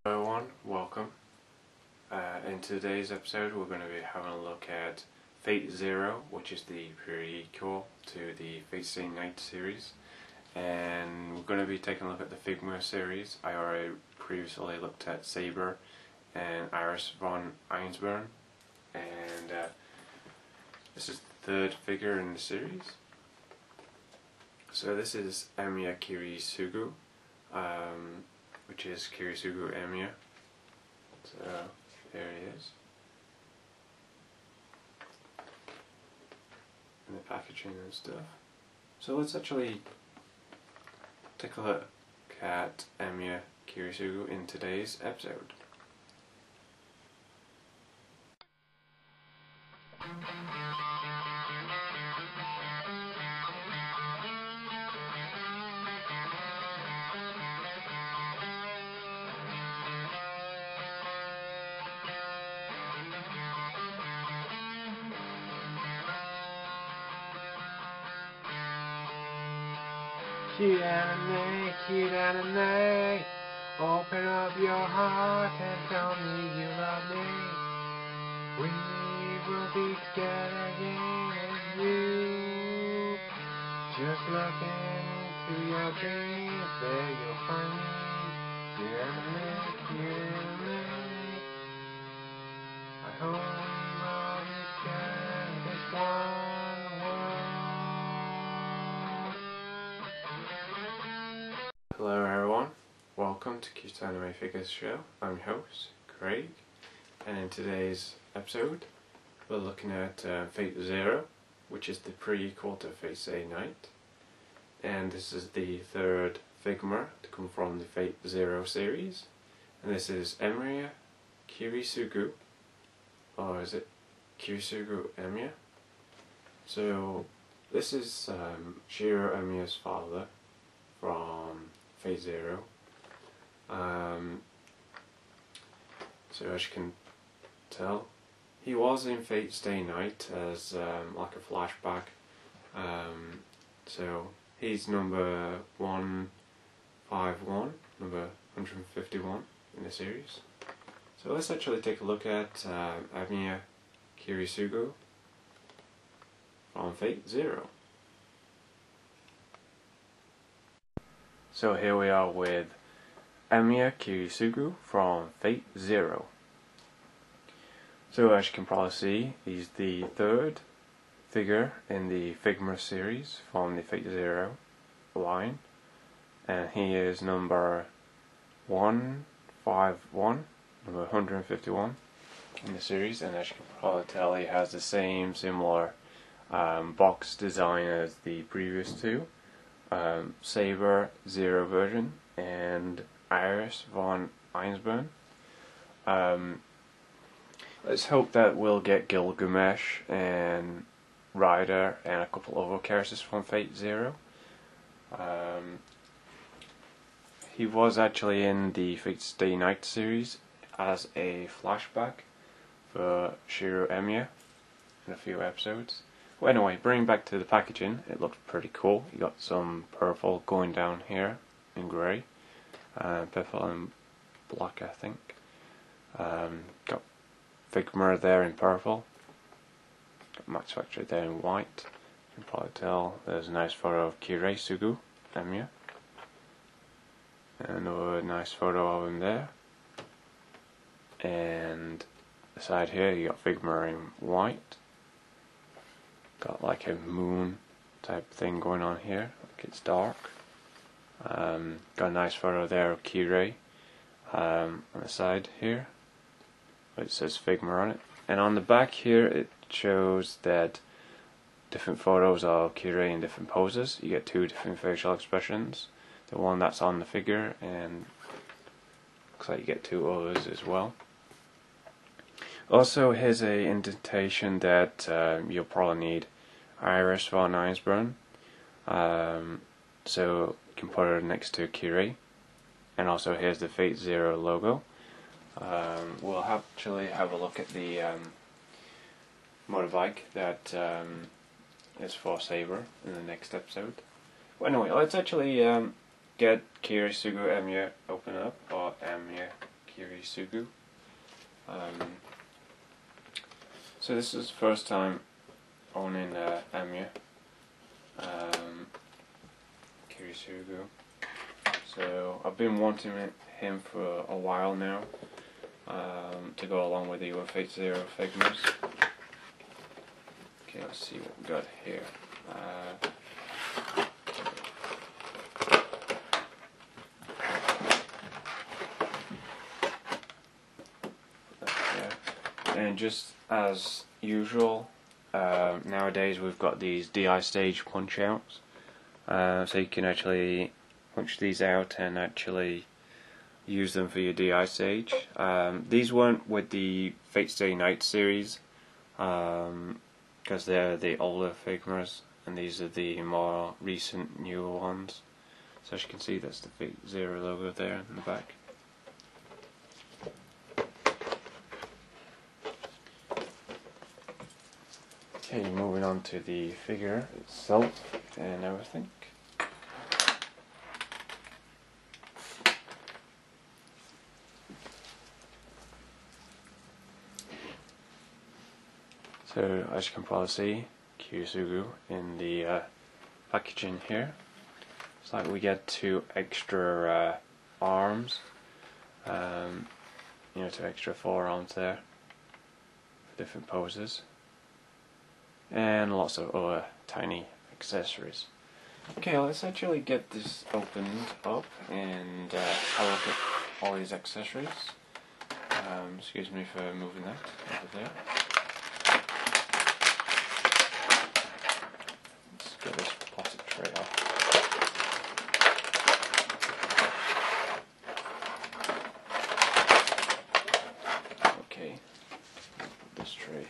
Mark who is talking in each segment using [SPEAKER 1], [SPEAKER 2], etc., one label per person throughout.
[SPEAKER 1] Hello everyone, welcome. In today's episode we're going to be having a look at Fate Zero, which is the prequel to the Fate Stay Night series, and we're going to be taking a look at the Figma series. I already previously looked at Saber and Iris von Einsburn, and this is the third figure in the series. So this is Emiya Kiritsugu, which is Kiritsugu Emiya. So there it is. And the packaging and stuff. So let's actually take a look at Emiya Kiritsugu in today's episode.
[SPEAKER 2] Cute anime, open up your heart and tell me you love me. We will be together again and you. Just look into your dreams, there you'll find me. Cute anime. I hope we will be together in this one world.
[SPEAKER 1] Hello everyone, welcome to CuteanimefiguresShow. I'm your host, Craig, and in today's episode we're looking at Fate Zero, which is the prequel to Fate Stay Night, and this is the third Figma to come from the Fate Zero series, and this is Emiya Kiritsugu, or is it Kiritsugu Emiya? So this is Shiro Emiya's father from Fate Zero. So as you can tell, he was in Fate Stay Night as like a flashback. So he's number 151, number 151 in the series. So let's actually take a look at Emiya Kiritsugu from Fate Zero. So here we are with Emiya Kiritsugu from Fate Zero. So as you can probably see, he's the third figure in the Figma series from the Fate Zero line, and he is number 151, number 151 in the series, and as you can probably tell, he has the similar box design as the previous two. Saber Zero version and Iris von Einsburn. Let's hope that we'll get Gilgamesh and Ryder and a couple of other characters from Fate Zero. He was actually in the Fate Stay Night series as a flashback for Shiro Emiya in a few episodes. Well, anyway, bringing back to the packaging, it looks pretty cool. You got some purple going down here in grey, purple and black, I think. Got Figma there in purple. Got MaxFactory there in white. You can probably tell there's a nice photo of Kiritsugu Emiya. Another nice photo of him there. And the side here, you got Figma in white. Got like a moon type thing going on here, like it's dark. Got a nice photo there of Kirei on the side here. It says Figma on it. And on the back here it shows that different photos of Kirei in different poses. You get two different facial expressions. The one that's on the figure, and looks like you get two others as well. Also, here's a indentation that you'll probably need Iris von Einsburn, so you can put her next to Kirei. And also here's the Fate Zero logo. We'll actually have a look at the motorbike that is for Saber in the next episode. Well, anyway, let's actually get Kiritsugu Emiya open up, or Emiya Kiritsugu. So this is the first time owning Emiya Kiritsugu. So I've been wanting him for a while now, to go along with the UF80 Figmas. Okay, let's see what we got here. And just as usual, nowadays we've got these DI stage punch outs, so you can actually punch these out and actually use them for your DI stage. These weren't with the Fate's Day Night series, because they're the older Figmas, and these are the more recent, newer ones. So as you can see, that's the Fate Zero logo there in the back. Okay, moving on to the figure itself and everything. So as you can probably see, Kiritsugu in the packaging here. It's like we get 2 extra arms, you know, 2 extra forearms there for different poses, and lots of other tiny accessories. Okay, let's actually get this opened up and have a look at all these accessories. Excuse me for moving that over there. Let's get this plastic tray off. Okay, put this tray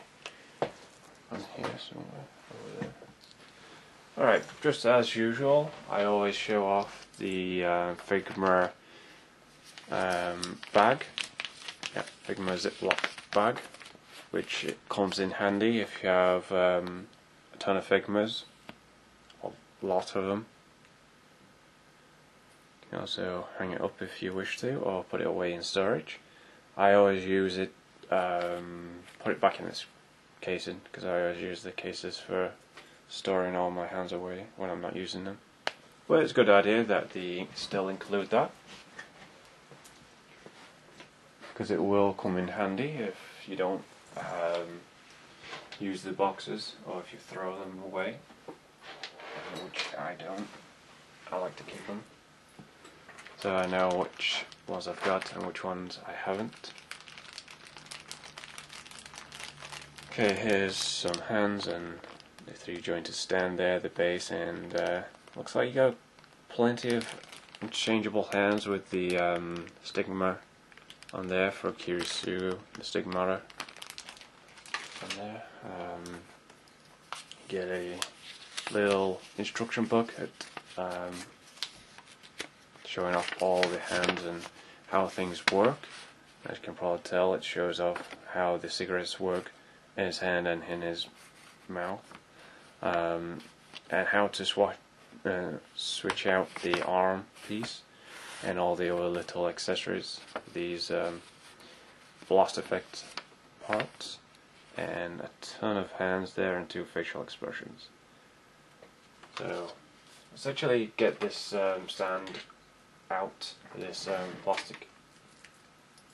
[SPEAKER 1] on here somewhere over there. Alright, just as usual, I always show off the Figma bag. Yeah, Figma Ziploc bag, which it comes in handy if you have a ton of Figmas, a lot of them. You can also hang it up if you wish to, or put it away in storage. I always use it, put it back in this casing, because I always use the cases for storing all my hands away when I'm not using them. But it's a good idea that they still include that, because it will come in handy if you don't use the boxes, or if you throw them away, which I don't. I like to keep them, so I know which ones I've got and which ones I haven't. Okay, here's some hands and the 3 jointed stand there, the base, and looks like you got plenty of interchangeable hands with the stigma on there for Kiritsugu, the stigmata on there. Get a little instruction book showing off all the hands and how things work. As you can probably tell, it shows off how the cigarettes work in his hand and in his mouth, and how to switch out the arm piece and all the other little accessories, these blast effect parts, and a ton of hands there and 2 facial expressions. So let's actually get this stand out, this plastic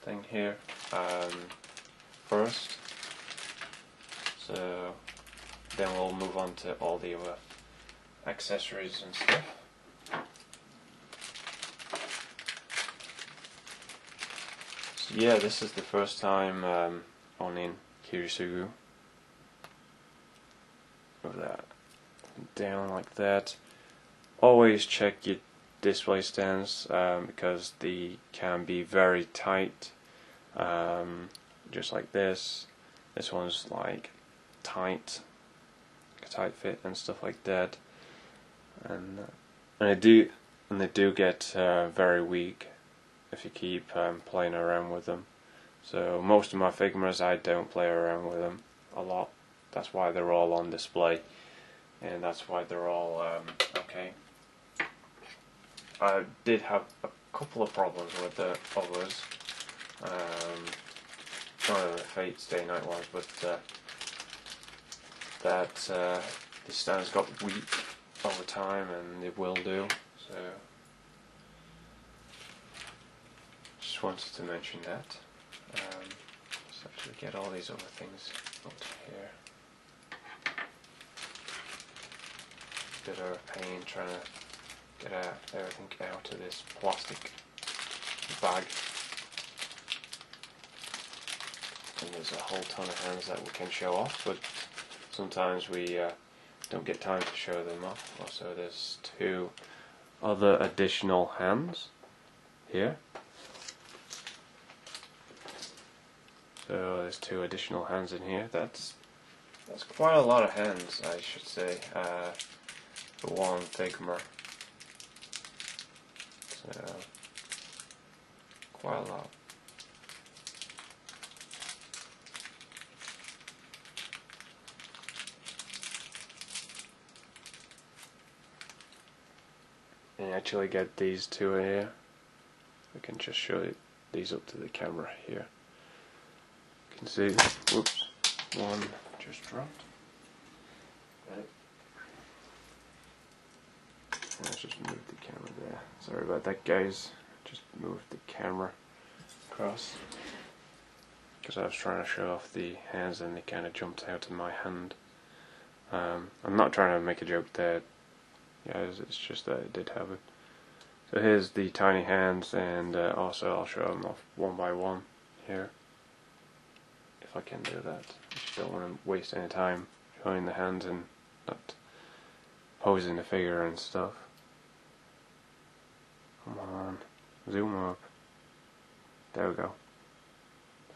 [SPEAKER 1] thing here first. So then we'll move on to all the other accessories and stuff. So yeah, this is the first time owning Kiritsugu. Put that down like that. Always check your display stands, because they can be very tight, just like this. This one's like tight fit and stuff like that, and they do get very weak if you keep playing around with them. So most of my Figmas, I don't play around with them a lot. That's why they're all on display, and that's why they're all okay. I did have a couple of problems with the others, Fate's Day Night was, but that the stands got weak over time, and it will do. So just wanted to mention that. Let's actually get all these other things out here. Bit of a pain trying to get everything out of this plastic bag. And there's a whole ton of hands that we can show off, but sometimes we don't get time to show them off. Also, there's 2 other additional hands here. So there's 2 additional hands in here. That's quite a lot of hands, I should say, for one Figma. So quite a lot. And you actually get these 2 in here. We can just show these up to the camera here. You can see, whoops, one just dropped. Right. Let's just move the camera there. Sorry about that, guys. Just moved the camera across because I was trying to show off the hands and they kind of jumped out of my hand. I'm not trying to make a joke there. Yeah, it's just that it did have it. So here's the tiny hands, and also I'll show them off one by one here, if I can do that. I just don't want to waste any time showing the hands and not posing the figure and stuff. Come on, zoom up. There we go.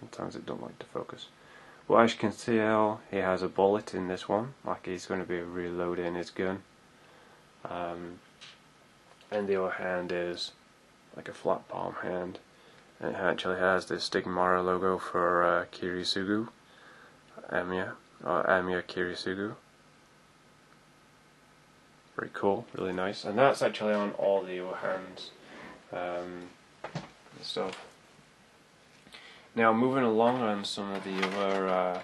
[SPEAKER 1] Sometimes it don't like to focus. Well, as you can see, he has a bullet in this one, like he's going to be reloading his gun. And the other hand is like a flat palm hand, and it actually has the Stigmata logo for Kiritsugu, Emiya Kiritsugu. Very cool, really nice, and that's actually on all the other hands and stuff. Now moving along on some of the other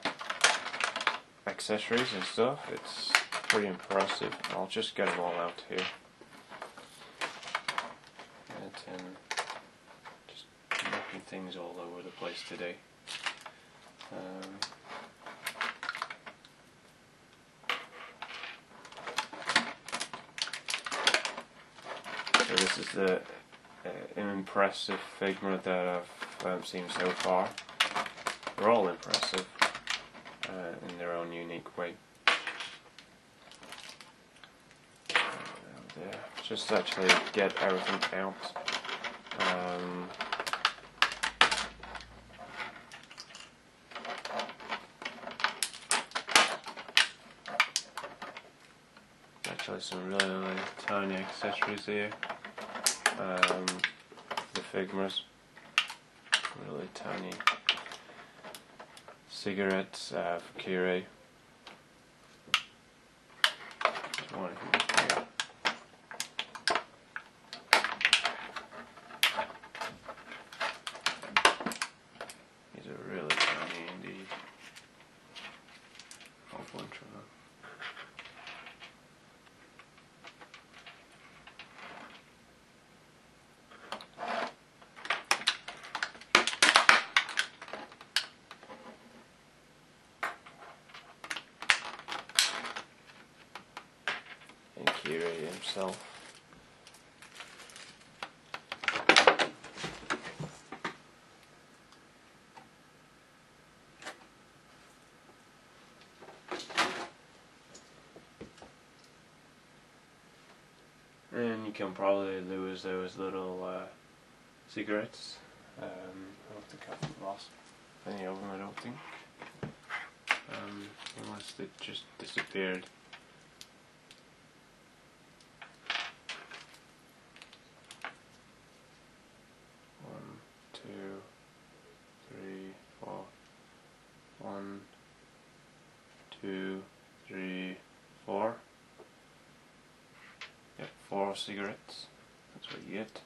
[SPEAKER 1] accessories and stuff, it's pretty impressive. I'll just get them all out here. And just knocking things all over the place today. So this is the impressive Figma that I've seen so far. They're all impressive in their own unique way. There. Just actually get everything out. Actually some really tiny accessories here. The Figmas. Really tiny cigarettes for CuteanimefiguresTV. One here. These are really tiny indeed. A whole bunch of them. And CuteanimefiguresTV himself. And you can probably lose those little cigarettes. I don't think I've lost any of them, I don't think. Unless they just disappeared. One, two, three, four. 1, 2, 3, 4. Yep, 4 cigarettes. That's what you get.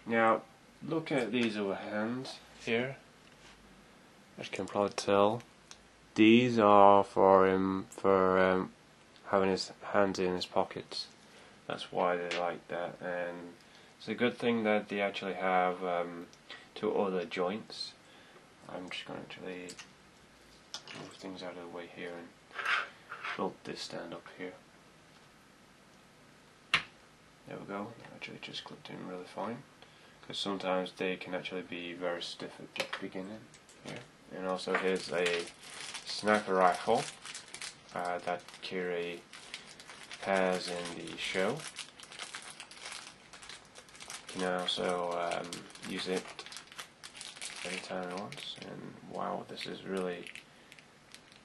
[SPEAKER 1] Now, looking at these other hands, here. As you can probably tell, these are for him for having his hands in his pockets. That's why they like that, and it's a good thing that they actually have two other joints. I'm just going to actually move things out of the way here and build this stand up here. There we go, that actually just clipped in really fine, because sometimes they can actually be very stiff at the beginning here. And also here's a sniper rifle that Kiri has in the show. You can also use it anytime you want, and wow, this is really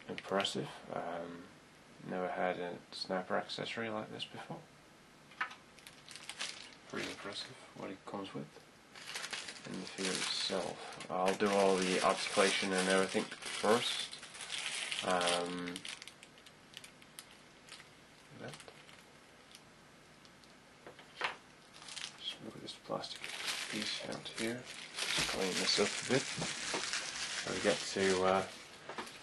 [SPEAKER 1] impressive. Never had a sniper accessory like this before. Pretty impressive what it comes with. And the figure itself, I'll do all the articulation and everything first. Just move this plastic piece out here. Just clean this up a bit. So we get to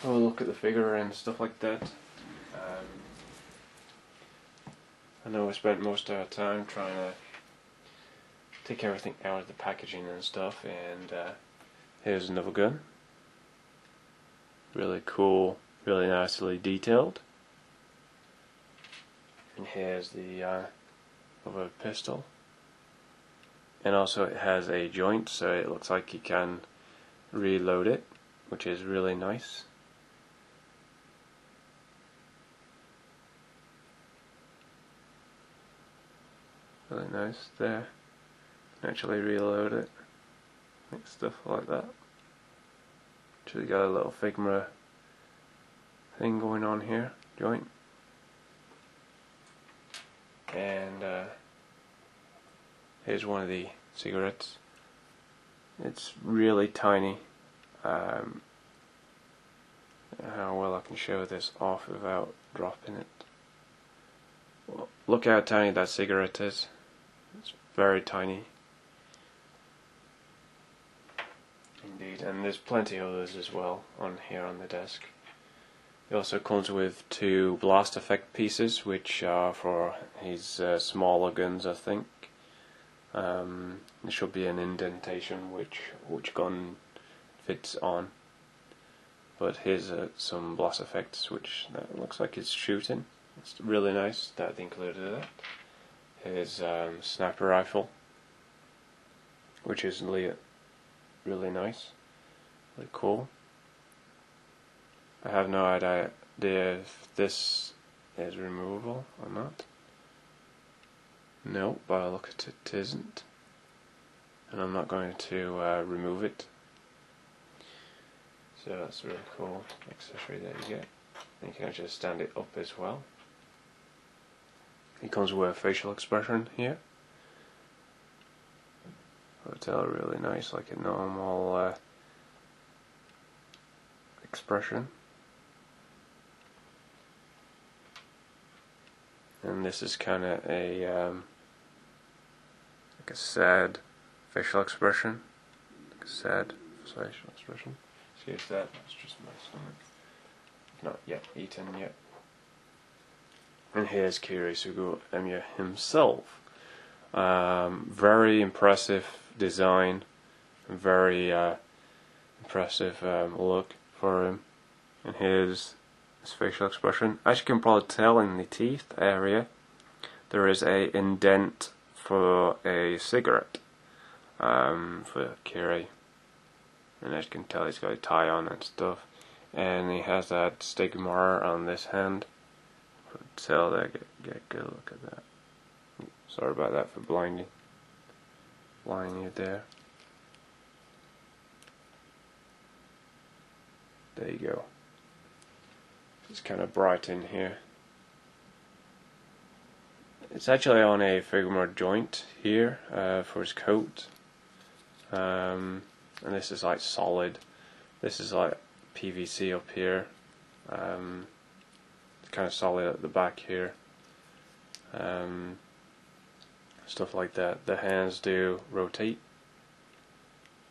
[SPEAKER 1] have a look at the figure and stuff like that. I know we spent most of our time trying to take everything out of the packaging and stuff, and here's another gun. Really cool, really nicely detailed. And here's the other pistol. And also it has a joint, so it looks like you can reload it, which is really nice. Really nice there. Actually reload it, like stuff like that. Actually got a little Figma thing going on here, joint. And here's one of the cigarettes. It's really tiny. How well I can show this off without dropping it. Well, look how tiny that cigarette is. It's very tiny. Indeed, and there's plenty others as well on here on the desk. It also comes with two blast effect pieces, which are for his smaller guns, I think. There should be an indentation which gun fits on. But here's some blast effects, which that looks like it's shooting. It's really nice that they included that. Here's sniper rifle, which is really nice, really cool. I have no idea if this is removable or not. No, by the look at it, it isn't. And I'm not going to remove it. So that's a really cool accessory that you get. And you can actually stand it up as well. It comes with a facial expression here. Hotel really nice, like a normal expression. And this is kind of a like a sad facial expression. Like a sad facial expression. Excuse that, that's just my stomach. Not yet eaten yet. And here's Kiritsugu Emiya himself. Very impressive design, very impressive look for him. And here's his facial expression. As you can probably tell in the teeth area, there is a indent for a cigarette for Kiri. And as you can tell, he's got a tie on and stuff. And he has that stigma on this hand. Tell that, get a good look at that. Sorry about that for blinding you there. There you go. It's kind of bright in here. It's actually on a Figma joint here for his coat. And this is like solid. This is like PVC up here. Kind of solid at the back here. Stuff like that. The hands do rotate.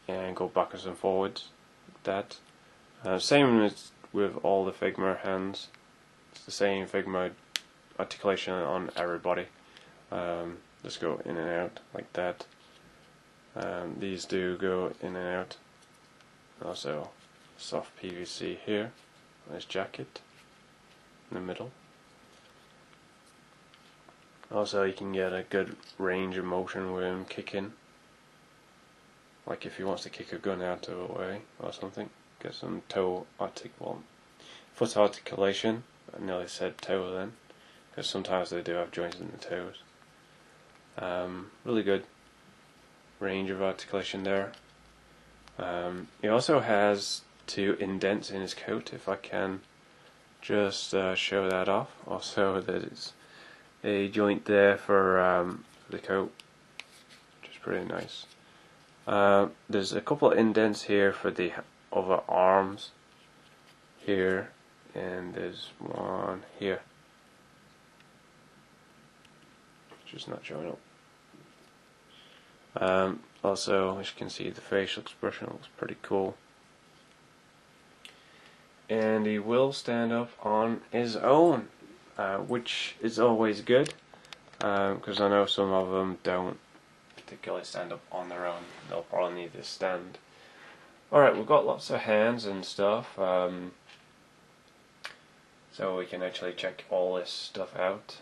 [SPEAKER 1] and go backwards and forwards like that. Same as with all the Figma hands. It's the same Figma articulation on everybody. Just go in and out like that. These do go in and out. Also soft PVC here. Nice jacket in the middle. Also you can get a good range of motion with him kicking. Like if he wants to kick a gun out of the way or something. Get some foot articulation. I nearly said toe then, because sometimes they do have joints in the toes. Really good range of articulation there. He also has 2 indents in his coat, if I can just show that off. Also there's a joint there for the coat, which is pretty nice. There's a couple of indents here for the other arms here, and there's one here which is not showing up. Also, as you can see, the facial expression looks pretty cool, and he will stand up on his own, which is always good, because I know some of them don't particularly stand up on their own. They'll probably need to stand. Alright, we've got lots of hands and stuff, so we can actually check all this stuff out.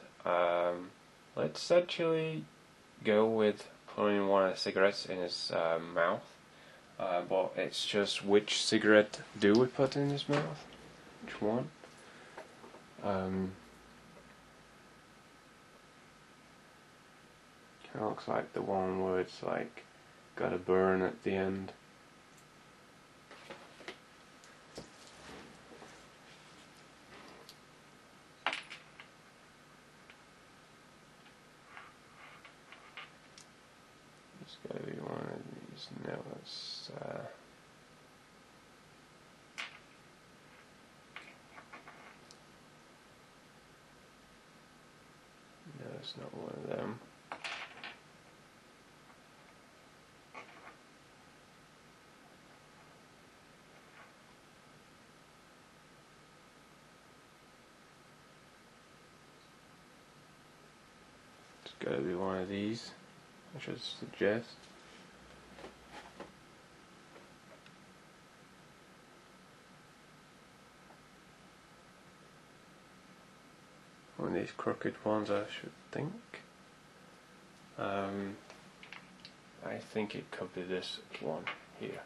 [SPEAKER 1] Let's actually go with putting one of the cigarettes in his mouth, but it's just which cigarette do we put in his mouth? Which one? Kind of looks like the one where it's like got a burn at the end. It's gotta be one of these. No, it's no, it's not one of them. It's gotta be one of these, I should suggest. One of these crooked ones, I should think. I think it could be this one here.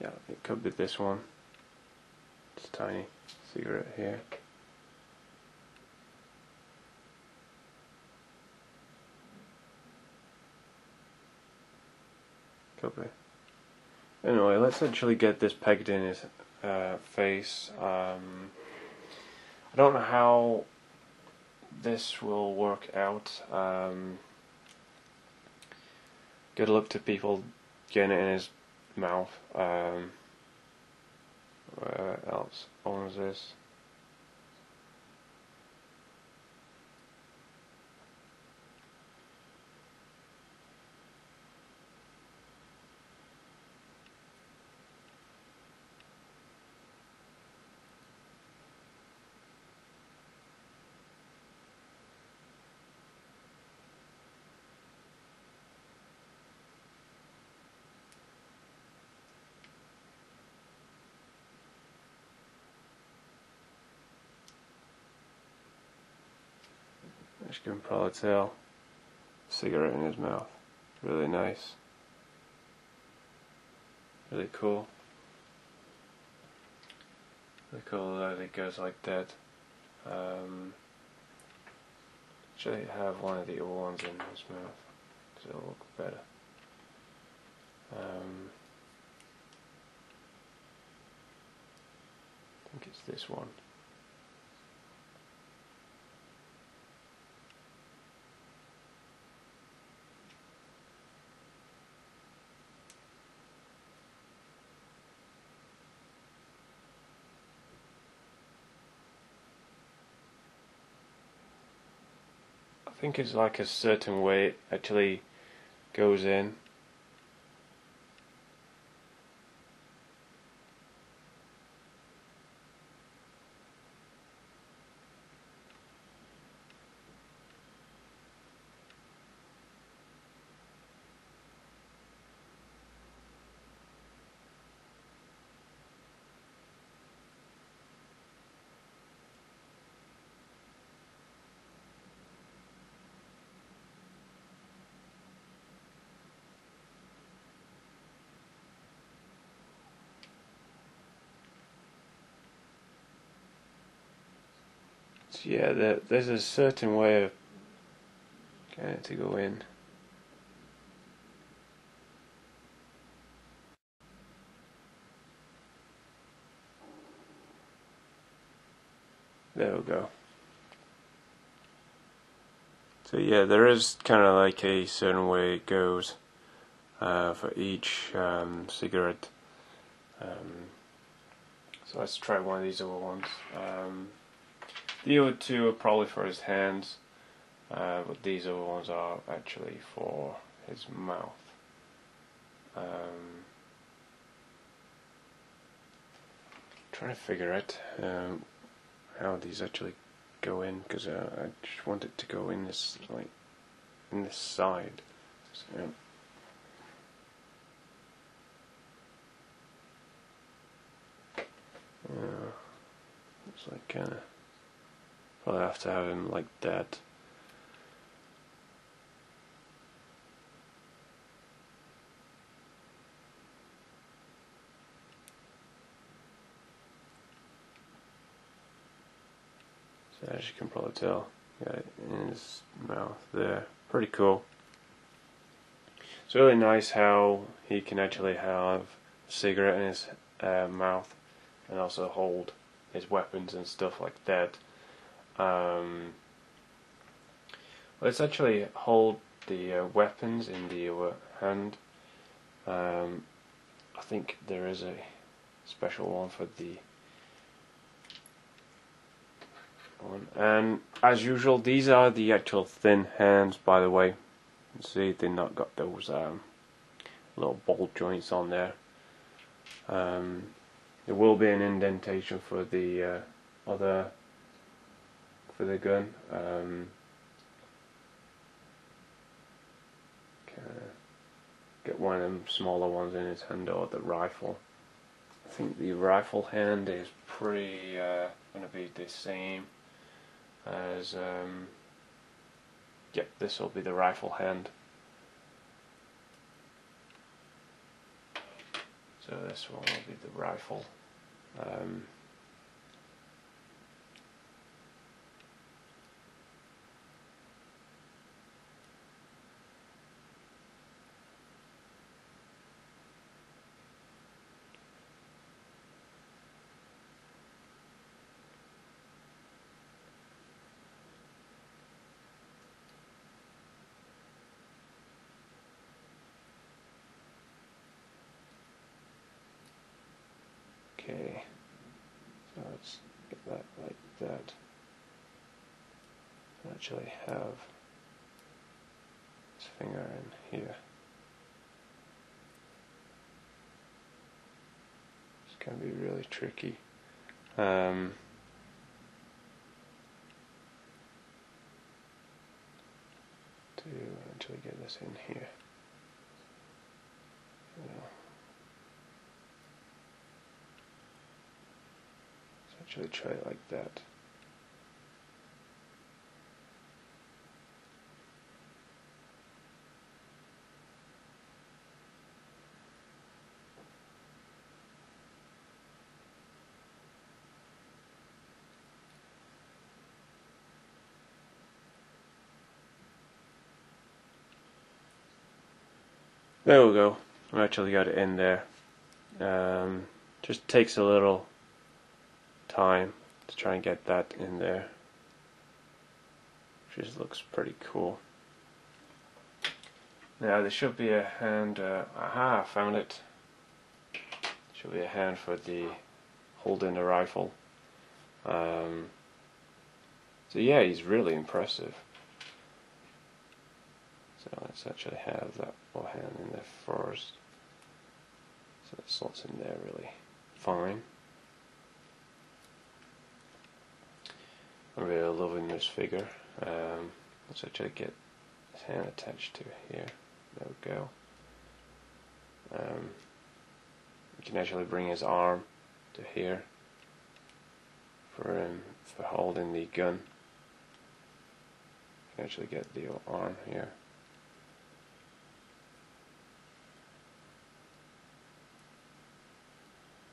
[SPEAKER 1] Yeah, it could be this one. It's a tiny cigarette here. Could be. Anyway, let's actually get this pegged in his face. I don't know how this will work out. Good luck to people getting it in his mouth. Where else owns this? As you can probably tell, cigarette in his mouth. Really nice. Really cool. Really cool that it goes like that. Should have one of the old ones in his mouth, because it'll look better. I think it's this one. I think it's like a certain way it actually goes in. So yeah, there's a certain way of getting it to go in. There we go. So yeah, there is kind of like a certain way it goes for each cigarette. So let's try one of these other ones. The other two are probably for his hands, but these other ones are actually for his mouth. Trying to figure out how these actually go in, because I just want it to go in this, like, in this side. So, it's like kind of probably have to have him like that. So as you can probably tell, got it in his mouth there. Pretty cool. It's really nice how he can actually have a cigarette in his mouth and also hold his weapons and stuff like that. Let's actually hold the weapons in the hand. I think there is a special one for the one. And as usual, these are the actual thin hands, by the way. You can see they've not got those little ball joints on there. There will be an indentation for the for the gun. Get one of them smaller ones in his hand, or the rifle. I think the rifle hand is pretty going to be the same as yep, this will be the rifle hand. So this one will be the rifle. Okay, so let's get that like that. Actually have his finger in here. It's going to be really tricky. To actually get this in here. Let's actually try it like that. There we go. I actually got it in there. Just takes a little time to try and get that in there. Just looks pretty cool. Now there should be a hand. Aha! I found it. Should be a hand for the holding the rifle. So yeah, he's really impressive. So let's actually have that little hand in there first. So it slots in there really fine. I'm really loving this figure. Let's actually get his hand attached to here. There we go. You can actually bring his arm to here for holding the gun. You can actually get the arm here.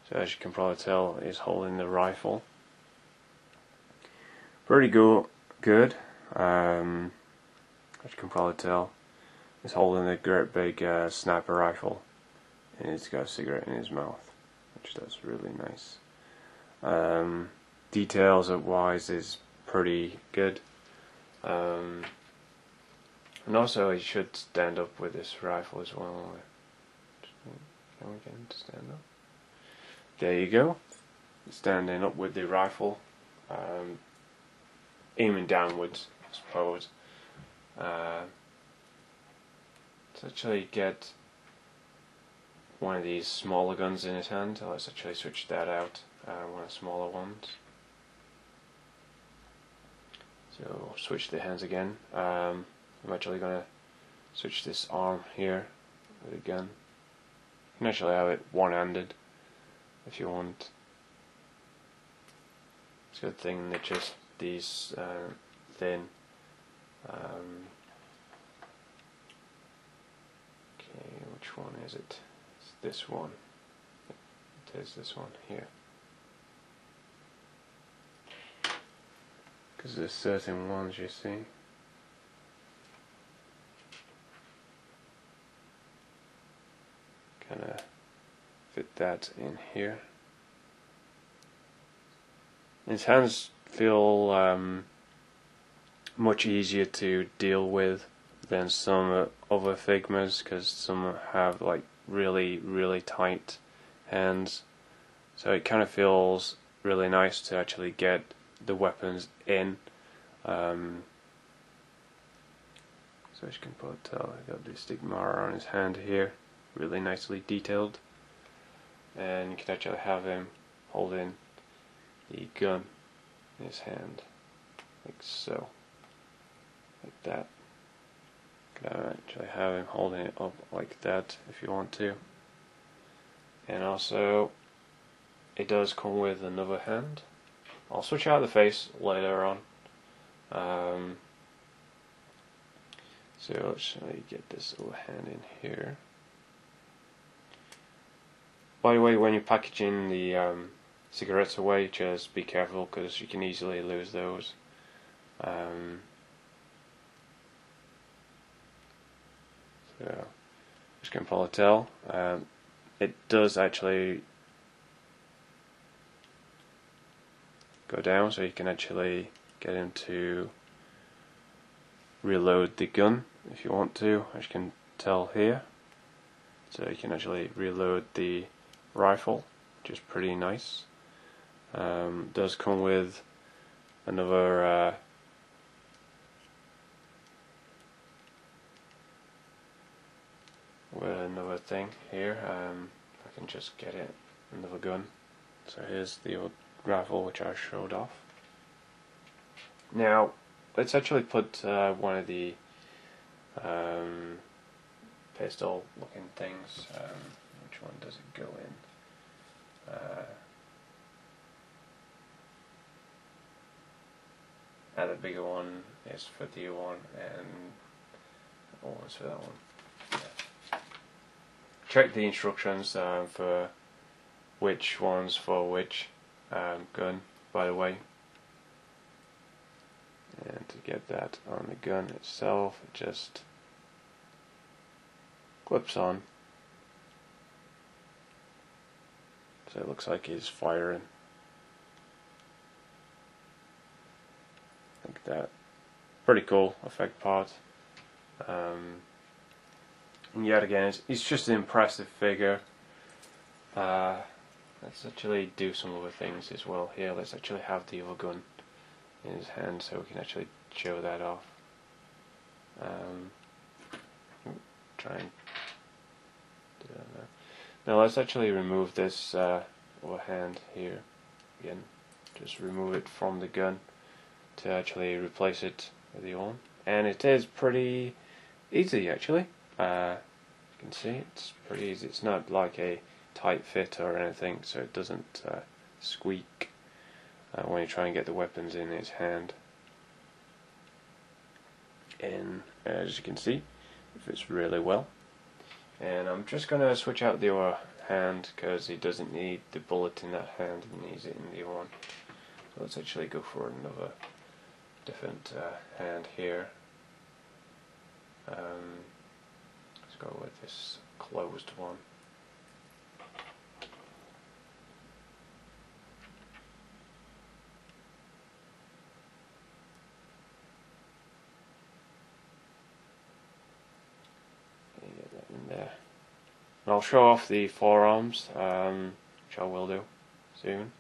[SPEAKER 1] So as you can probably tell, he's holding the rifle. Pretty good. As you can probably tell, he's holding a great big sniper rifle, and he's got a cigarette in his mouth, which that's really nice. Details wise is pretty good. And also he should stand up with this rifle as well. Can we get him to stand up? There you go. Standing up with the rifle, aiming downwards, I suppose. Let's actually get one of these smaller guns in his hand. Let's actually switch that out, one of the smaller ones. So switch the hands again. I'm actually going to switch this arm here with a gun. You can actually have it one-handed if you want. It's a good thing that just these thin. Okay, which one is it? It's this one. It is this one here. Because there's certain ones, you see. Kind of fit that in here. His hands feel much easier to deal with than some other Figmas, because some have like really tight hands. So it kind of feels really nice to actually get the weapons in. So as you can probably tell, I got the stigmata on his hand here, really nicely detailed, and you can actually have him holding the gun in his hand, like so, like that. You can actually have him holding it up like that if you want to. And also, it does come with another hand. I'll switch out the face later on. So let's get this little hand in here. By the way, when you're packaging the cigarettes away, just be careful, because you can easily lose those. So, as you can probably tell, it does actually go down, so you can actually get him to reload the gun if you want to, as you can tell here. So you can actually reload the rifle, which is pretty nice. Does come with another thing here. I can just get it, another gun. So here's the old rifle which I showed off. Now let's actually put one of the pistol looking things. Which one does it go in? The bigger one is for the one, and the one's for that one. Yeah. Check the instructions for which one's for which gun, by the way. And to get that on the gun itself, it just clips on. So it looks like he's firing. Like that. Pretty cool effect part. And yet again, it's just an impressive figure. Let's actually do some other things as well here. Let's actually have the other gun in his hand so we can actually show that off. try and do that now. Now let's actually remove this little hand here again. Just remove it from the gun to actually replace it with the arm. And it is pretty easy actually. You can see it's pretty easy. It's not like a tight fit or anything, so it doesn't squeak when you try and get the weapons in his hand. And as you can see, it fits really well. And I'm just going to switch out the other hand because he doesn't need the bullet in that hand, he needs it in the other one. So let's actually go for another different hand here. Let's go with this closed one. Get that in there. And I'll show off the forearms, which I will do soon.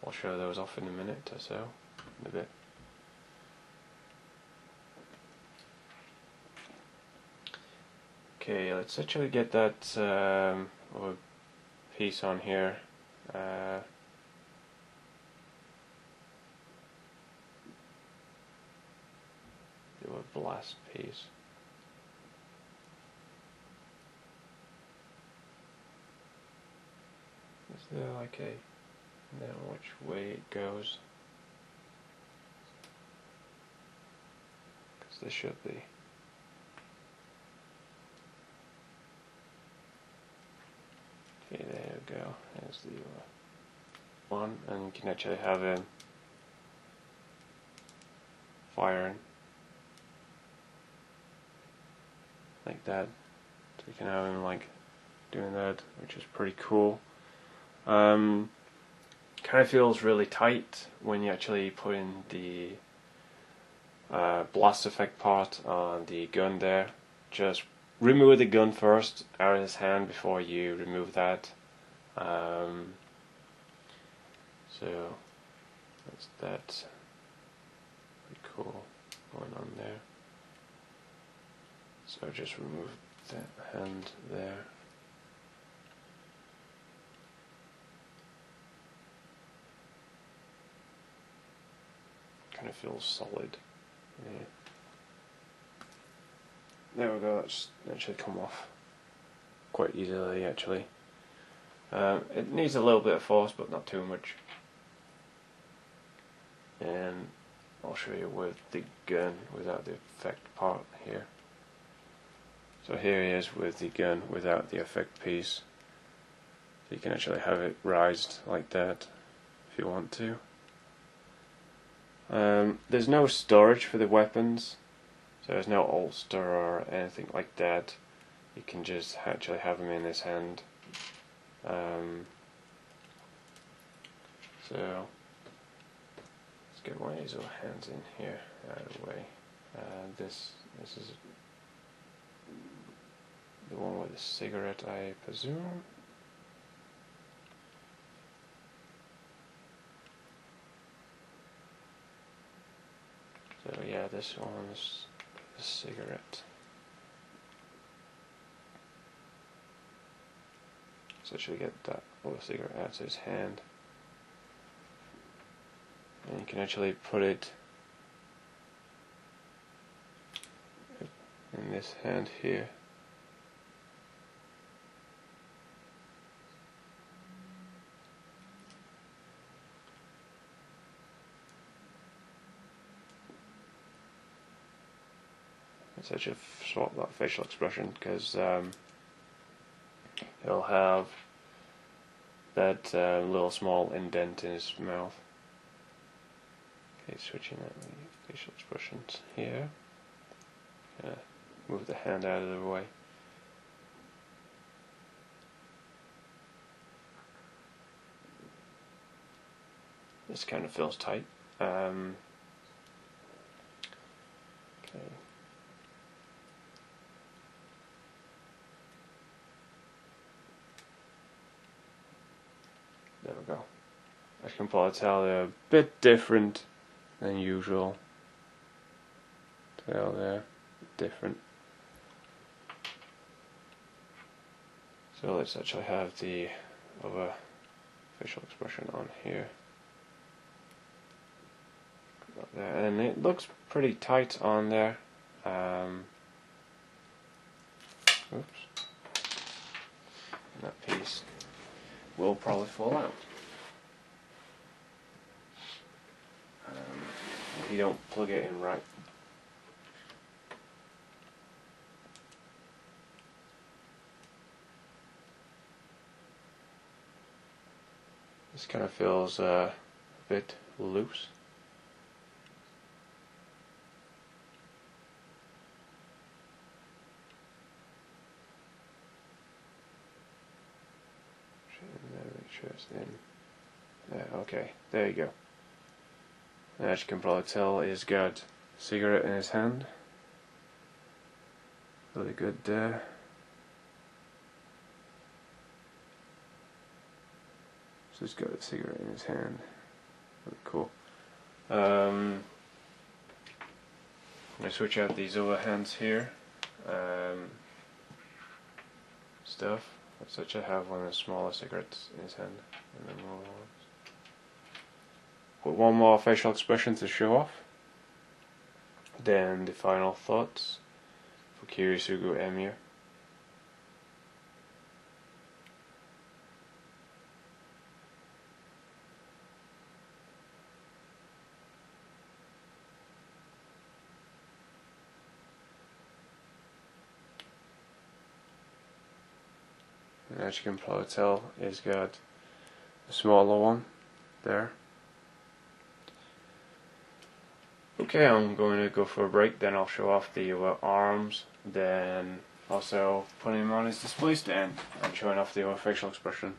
[SPEAKER 1] I'll show those off in a minute or so, in a bit. Okay, let's actually get that little piece on here. The little blast piece. Is there like a know which way it goes? Because there should be. Okay, there we go. There's the one, and you can actually have him firing like that. So you can have him like doing that, which is pretty cool. Kind of feels really tight when you actually put in the blast effect part on the gun there. Just remove the gun first out of his hand before you remove that. So that's that. Pretty cool going on there. So just remove that hand there. Kind of feels solid. Yeah. There we go, that's actually come off quite easily actually. It needs a little bit of force but not too much. And I'll show you with the gun without the effect part here. So here he is with the gun without the effect piece. So you can actually have it raised like that if you want to. There's no storage for the weapons, so there's no holster or anything like that. You can just actually have them in his hand. So let's get one of these little hands in here out of the way. This is the one with the cigarette, I presume. So yeah, this one's a cigarette. So actually get that little cigarette out of his hand. And you can actually put it in this hand here. Let's actually swap that facial expression because he'll have that little small indent in his mouth. Okay, switching out the facial expressions here. Move the hand out of the way. This kind of feels tight. Okay. There we go. As you can probably tell, they're a bit different than usual. Tail there, different. So let's actually have the other facial expression on here. And it looks pretty tight on there. Oops. And that piece will probably fall out if you don't plug it in right. This kind of feels a bit loose. Make sure it's in. Okay, there you go. And as you can probably tell, he's got a cigarette in his hand. Really good there. So he's got a cigarette in his hand. Really cool. I'm going to switch out these other hands here. Stuff. Let's actually have one of the smaller cigarettes in his hand. And then more ones. Put one more facial expression to show off. Then the final thoughts for Kiritsugu Emiya. And as you can probably tell, he's got a smaller one there. Okay, I'm going to go for a break, then I'll show off the arms, then also putting him on his display stand and showing off the facial expression.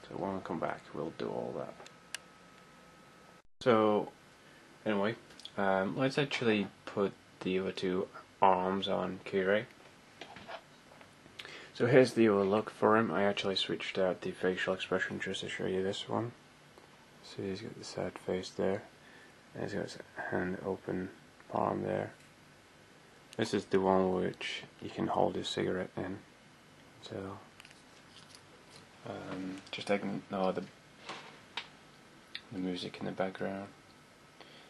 [SPEAKER 1] So when we come back, we'll do all that. So, anyway, let's actually put the other two arms on CuteCraig. So here's the other look for him. I actually switched out the facial expression just to show you this one. So he's got the sad face there. And he's got his hand open palm there. This is the one which you can hold his cigarette in. So just ignore the music in the background.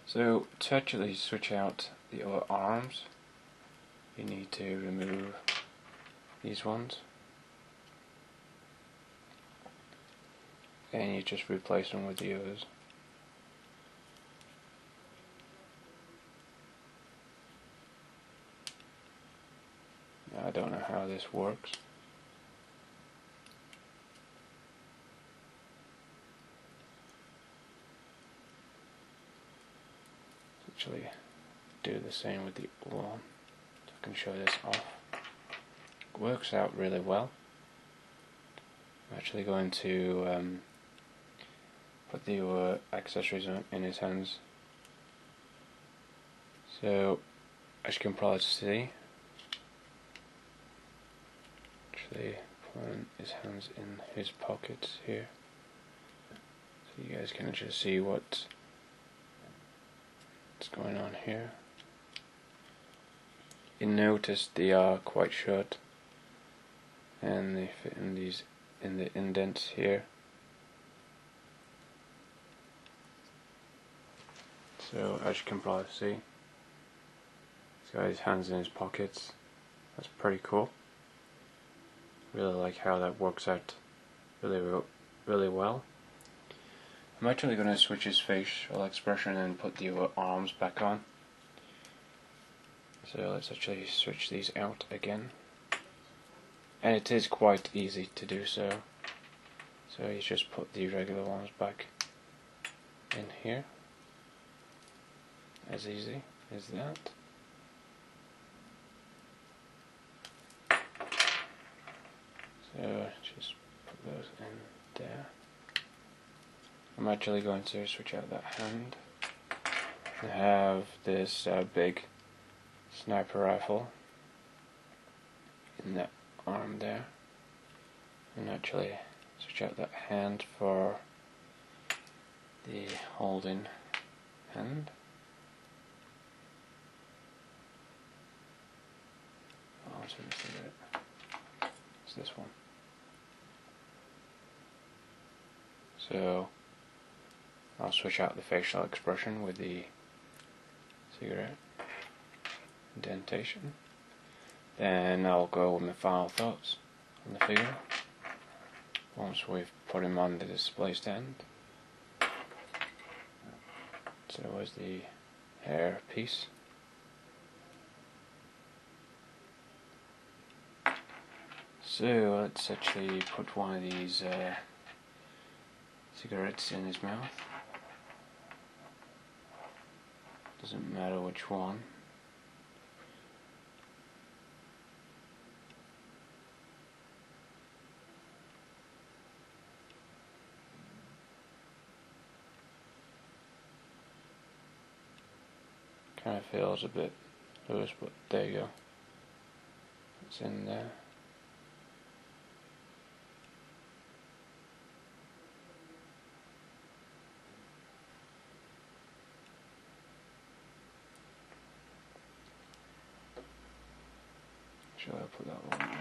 [SPEAKER 1] So to actually switch out the other arms, you need to remove these ones. And you just replace them with the others. I don't know how this works. Actually do the same with the other one. So I can show this off. It works out really well. I'm actually going to put the accessories in his hands. So as you can probably see, actually putting his hands in his pockets here, so you guys can just see what's going on here. You notice they are quite short, and they fit in these the indents here. So as you can probably see, he's got his hands in his pockets. That's pretty cool. Really like how that works out really well. I'm actually going to switch his facial expression and put the arms back on. So let's actually switch these out again. And it is quite easy to do so. So you just put the regular ones back in here. As easy as that. So just put those in there. I'm actually going to switch out that hand. I have this big sniper rifle in that arm there, and actually switch out that hand for the holding hand. Oh, it's this one. So I'll switch out the facial expression with the cigarette indentation. Then I'll go with my final thoughts on the figure once we've put him on the display stand. So there's the hair piece. So let's actually put one of these cigarettes in his mouth. Doesn't matter which one. Kind of feels a bit loose, but there you go. It's in there. Shall I put that one in?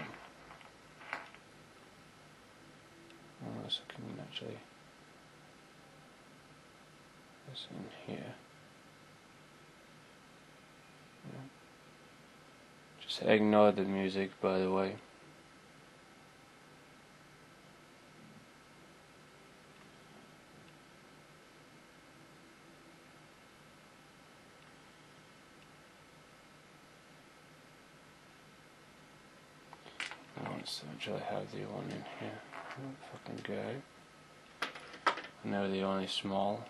[SPEAKER 1] Unless I can actually this in here. Just ignore the music, by the way. Let's actually have the one in here. Oh, fucking go. I know the only small.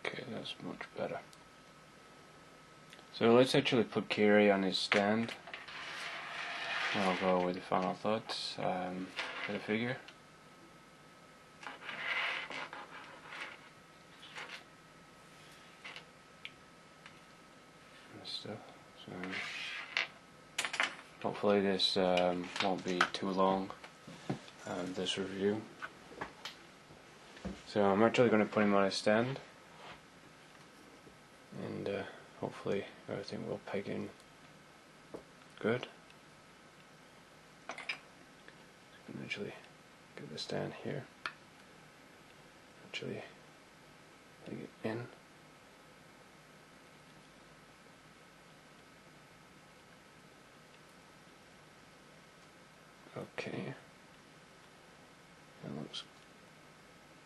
[SPEAKER 1] Okay, that's much better. So let's actually put Kiri on his stand. I'll go with the final thoughts for the figure. And stuff. So hopefully this won't be too long, this review. So I'm actually going to put him on his stand. And hopefully everything will peg in good. I can actually get the stand here. Actually peg it in. Okay. That looks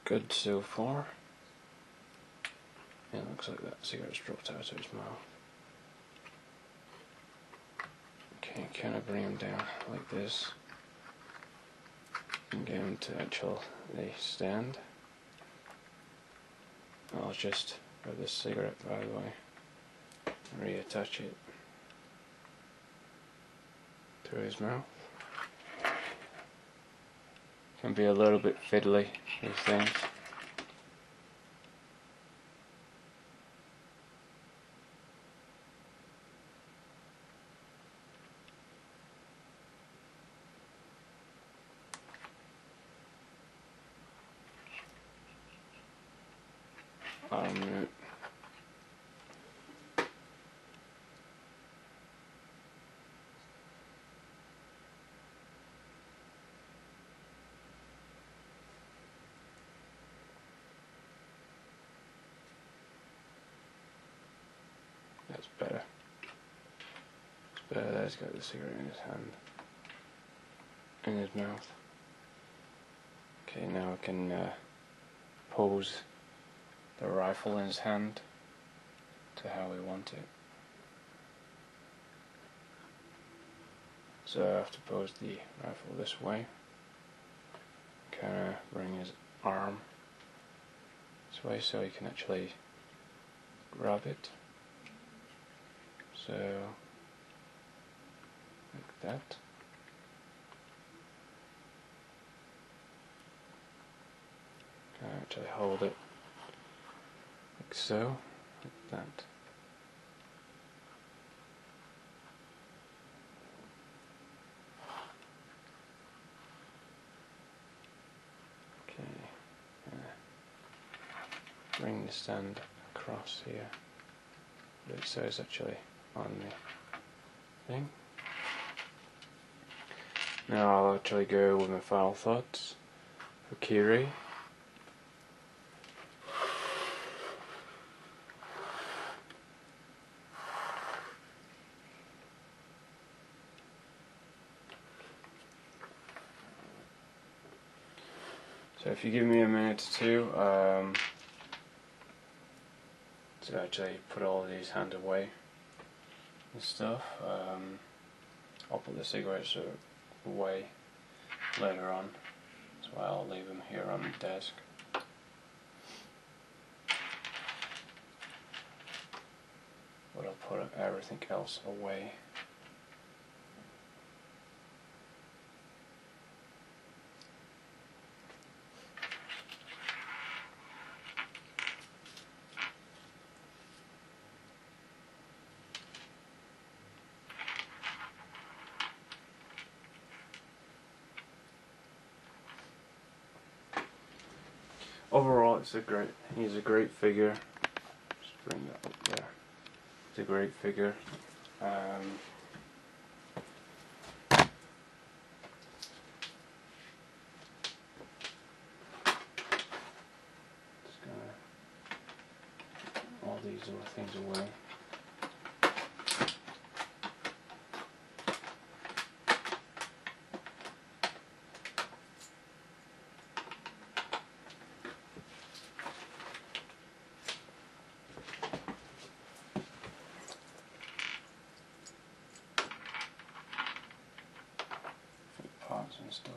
[SPEAKER 1] good so far. Yeah, it looks like that cigarette's dropped out of his mouth. Okay, kind of bring him down like this. And get him to the stand. I'll just grab this cigarette, by the way, and reattach it to his mouth. Can be a little bit fiddly, these things. That's better. It's better that he's got the cigarette in his hand, in his mouth. Okay, now I can pose the rifle in his hand to how we want it. So I have to pose the rifle this way. Kind of bring his arm this way so he can actually grab it. So, like that. Can actually hold it like so, like that. bring the stand across here, so it's actually on the thing. Now I'll actually go with my final thoughts for Kiri. So if you give me a minute or two to actually put all of these hands away and stuff, I'll put the cigarettes away later on, so I'll leave them here on the desk. But I'll put everything else away. Overall, he's a great figure. Just bring that up there. It's a great figure. Just gonna all these little things away. Parts and stuff.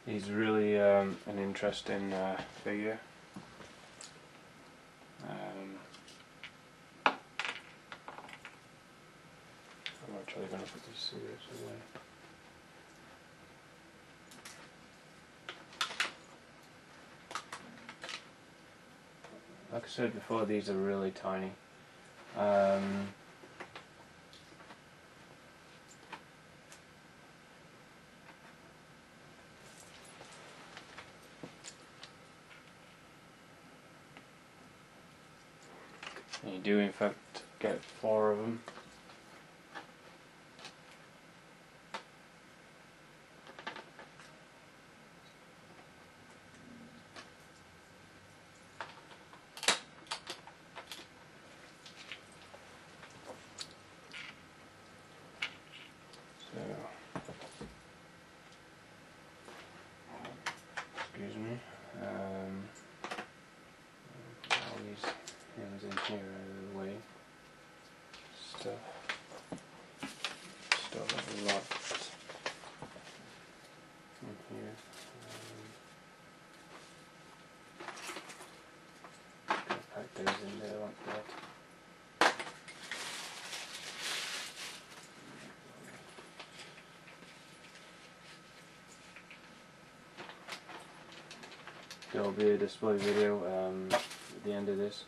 [SPEAKER 1] He's really an interesting figure. I'm actually going to put these cigarettes away. Like I said before, these are really tiny. And you do in fact get 4 of them. Excuse me. All these hands in here out of the way. Stuff a lot in here. Gonna pack those in there like that. There will be a display video at the end of this.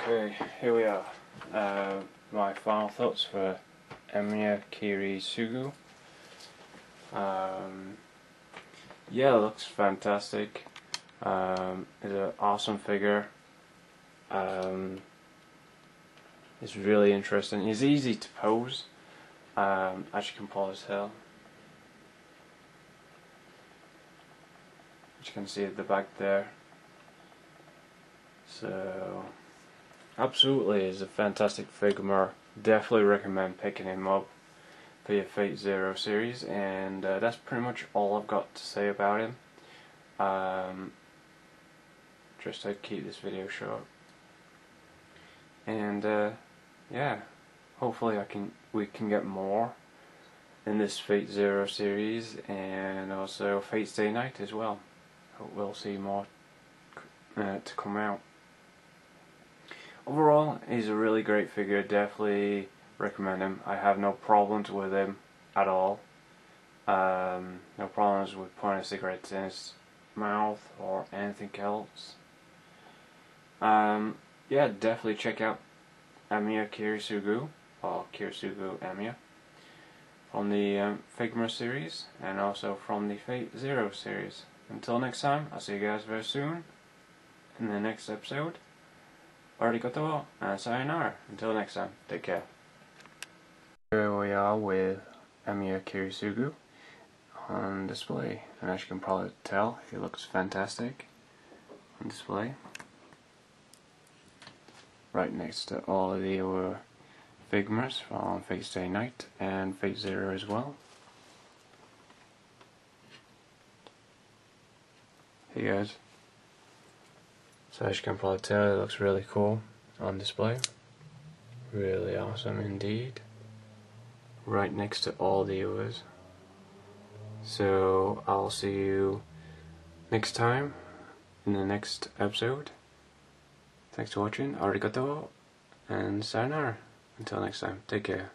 [SPEAKER 1] Okay, here we are. My final thoughts for Emiya Kiritsugu. Yeah, it looks fantastic. It's an awesome figure. It's really interesting. It's easy to pose, as you can probably tell. As you can see at the back there. So absolutely is a fantastic Figma. Definitely recommend picking him up for your Fate Zero series, and that's pretty much all I've got to say about him. Just to keep this video short, and yeah, hopefully we can get more in this Fate Zero series, and also Fate Stay Night as well. Hope we'll see more to come out. Overall, he's a really great figure. Definitely recommend him. I have no problems with him at all. No problems with pointing cigarettes in his mouth or anything else. Yeah, definitely check out Emiya Kiritsugu, or Kiritsugu Emiya, from the Figma series, and also from the Fate Zero series. Until next time, I'll see you guys very soon in the next episode. Arigato and sayonara. Until next time, take care. Here we are with Emiya Kiritsugu on display, and as you can probably tell, he looks fantastic on display, right next to all of the other Figmas from Fate Stay Night and Fate Zero as well. Hey guys, so as you can probably tell, it looks really cool on display. Really awesome indeed. Right next to all the others. So I'll see you next time in the next episode. Thanks for watching. Arigato and sayonara. Until next time, take care.